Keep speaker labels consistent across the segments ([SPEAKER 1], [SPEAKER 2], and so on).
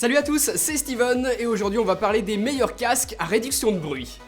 [SPEAKER 1] Salut à tous, c'est Steven et aujourd'hui on va parler des meilleurs casques à réduction de bruit.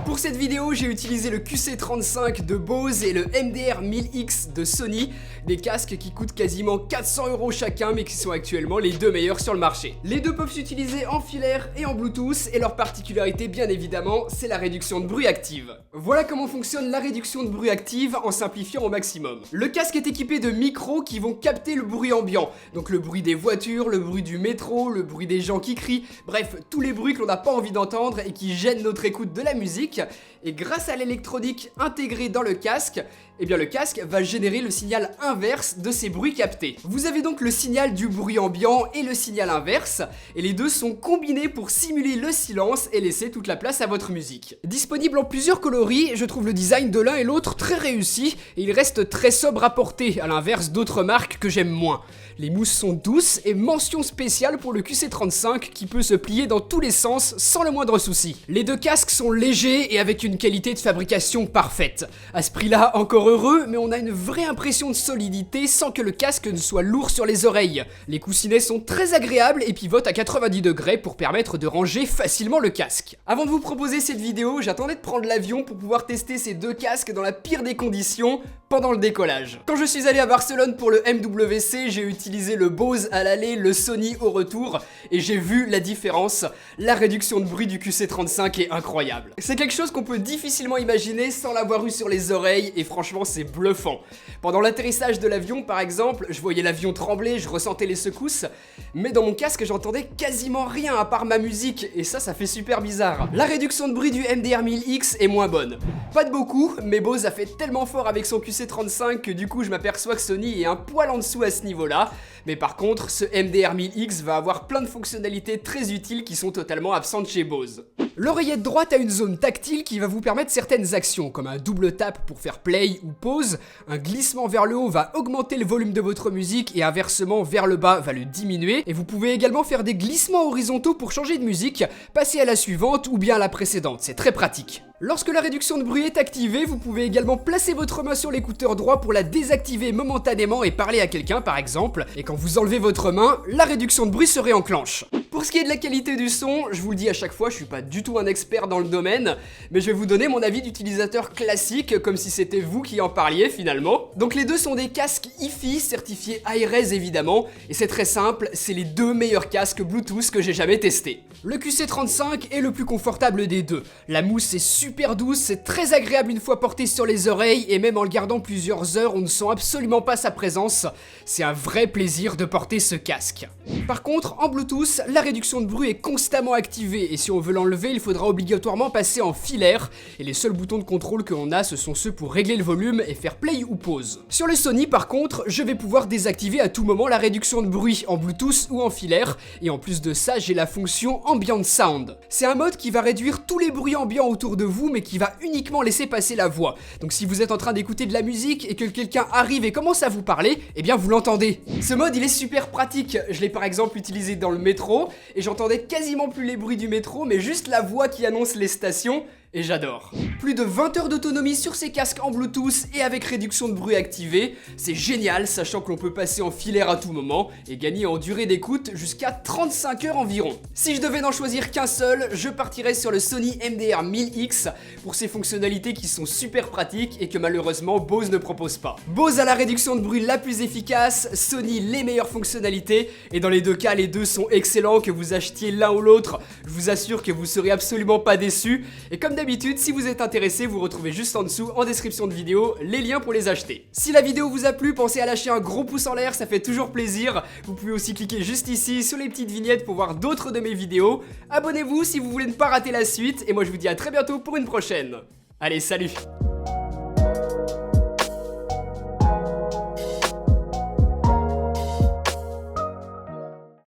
[SPEAKER 1] Pour cette vidéo, j'ai utilisé le QC35 de Bose et le MDR1000X de Sony, des casques qui coûtent quasiment 400 € chacun mais qui sont actuellement les deux meilleurs sur le marché. Les deux peuvent s'utiliser en filaire et en Bluetooth et leur particularité bien évidemment, c'est la réduction de bruit active. Voilà comment fonctionne la réduction de bruit active en simplifiant au maximum. Le casque est équipé de micros qui vont capter le bruit ambiant, donc le bruit des voitures, le bruit du métro, le bruit des gens qui crient, bref, tous les bruits que l'on n'a pas envie d'entendre et qui gênent notre écoute de la musique. Et grâce à l'électronique intégrée dans le casque, eh bien le casque va générer le signal inverse de ces bruits captés. Vous avez donc le signal du bruit ambiant et le signal inverse, et les deux sont combinés pour simuler le silence et laisser toute la place à votre musique. Disponible en plusieurs coloris, je trouve le design de l'un et l'autre très réussi, et il reste très sobre à porter, à l'inverse d'autres marques que j'aime moins. Les mousses sont douces et mention spéciale pour le QC35 qui peut se plier dans tous les sens sans le moindre souci. Les deux casques sont légers et avec une qualité de fabrication parfaite. À ce prix-là, encore heureux, mais on a une vraie impression de solidité sans que le casque ne soit lourd sur les oreilles. Les coussinets sont très agréables et pivotent à 90 degrés pour permettre de ranger facilement le casque. Avant de vous proposer cette vidéo, j'attendais de prendre l'avion pour pouvoir tester ces deux casques dans la pire des conditions, pendant le décollage. Quand je suis allé à Barcelone pour le MWC, j'ai utilisé le Bose à l'aller, le Sony au retour, et j'ai vu la différence. La réduction de bruit du QC35 est incroyable. C'est quelque chose qu'on peut difficilement imaginer sans l'avoir eu sur les oreilles, et franchement c'est bluffant. Pendant l'atterrissage de l'avion par exemple, je voyais l'avion trembler, je ressentais les secousses, mais dans mon casque j'entendais quasiment rien à part ma musique, et ça fait super bizarre. La réduction de bruit du MDR1000X est moins bonne. Pas de beaucoup, mais Bose a fait tellement fort avec son QC35 que du coup je m'aperçois que Sony est un poil en dessous à ce niveau-là. Mais par contre, ce MDR1000X va avoir plein de fonctionnalités très utiles qui sont totalement absentes chez Bose. L'oreillette droite a une zone tactile qui va vous permettre certaines actions, comme un double tap pour faire play ou pause, un glissement vers le haut va augmenter le volume de votre musique et inversement vers le bas va le diminuer, et vous pouvez également faire des glissements horizontaux pour changer de musique, passer à la suivante ou bien à la précédente, c'est très pratique. Lorsque la réduction de bruit est activée, vous pouvez également placer votre main sur l'écouteur droit pour la désactiver momentanément et parler à quelqu'un par exemple, et quand vous enlevez votre main, la réduction de bruit se réenclenche. Pour ce qui est de la qualité du son, je vous le dis à chaque fois, je suis pas du tout un expert dans le domaine, mais je vais vous donner mon avis d'utilisateur classique, comme si c'était vous qui en parliez finalement. Donc les deux sont des casques hi-fi certifiés Hi-Res évidemment, et c'est très simple, c'est les deux meilleurs casques Bluetooth que j'ai jamais testés. Le QC35 est le plus confortable des deux. La mousse est super douce, c'est très agréable une fois porté sur les oreilles, et même en le gardant plusieurs heures, on ne sent absolument pas sa présence. C'est un vrai plaisir de porter ce casque. Par contre, en Bluetooth, la réduction de bruit est constamment activée, et si on veut l'enlever, il faudra obligatoirement passer en filaire, et les seuls boutons de contrôle que l'on a, ce sont ceux pour régler le volume et faire play ou pause. Sur le Sony par contre, je vais pouvoir désactiver à tout moment la réduction de bruit en Bluetooth ou en filaire, et en plus de ça, j'ai la fonction Ambient Sound. C'est un mode qui va réduire tous les bruits ambiants autour de vous, mais qui va uniquement laisser passer la voix. Donc si vous êtes en train d'écouter de la musique et que quelqu'un arrive et commence à vous parler, eh bien vous l'entendez. Ce mode il est super pratique, je l'ai par exemple utilisé dans le métro, et j'entendais quasiment plus les bruits du métro, mais juste la voix qui annonce les stations, et j'adore. Plus de 20 heures d'autonomie sur ces casques en Bluetooth et avec réduction de bruit activée, c'est génial sachant que l'on peut passer en filaire à tout moment et gagner en durée d'écoute jusqu'à 35 heures environ. Si je devais n'en choisir qu'un seul, je partirais sur le Sony MDR1000X pour ses fonctionnalités qui sont super pratiques et que malheureusement Bose ne propose pas. Bose a la réduction de bruit la plus efficace, Sony les meilleures fonctionnalités, et dans les deux cas les deux sont excellents, que vous achetiez l'un ou l'autre, je vous assure que vous serez absolument pas déçus, et comme d'habitude, si vous êtes intéressé, vous retrouvez juste en dessous, en description de vidéo, les liens pour les acheter. Si la vidéo vous a plu, pensez à lâcher un gros pouce en l'air, ça fait toujours plaisir. Vous pouvez aussi cliquer juste ici sur les petites vignettes pour voir d'autres de mes vidéos. Abonnez-vous si vous voulez ne pas rater la suite, et moi je vous dis à très bientôt pour une prochaine. Allez, salut!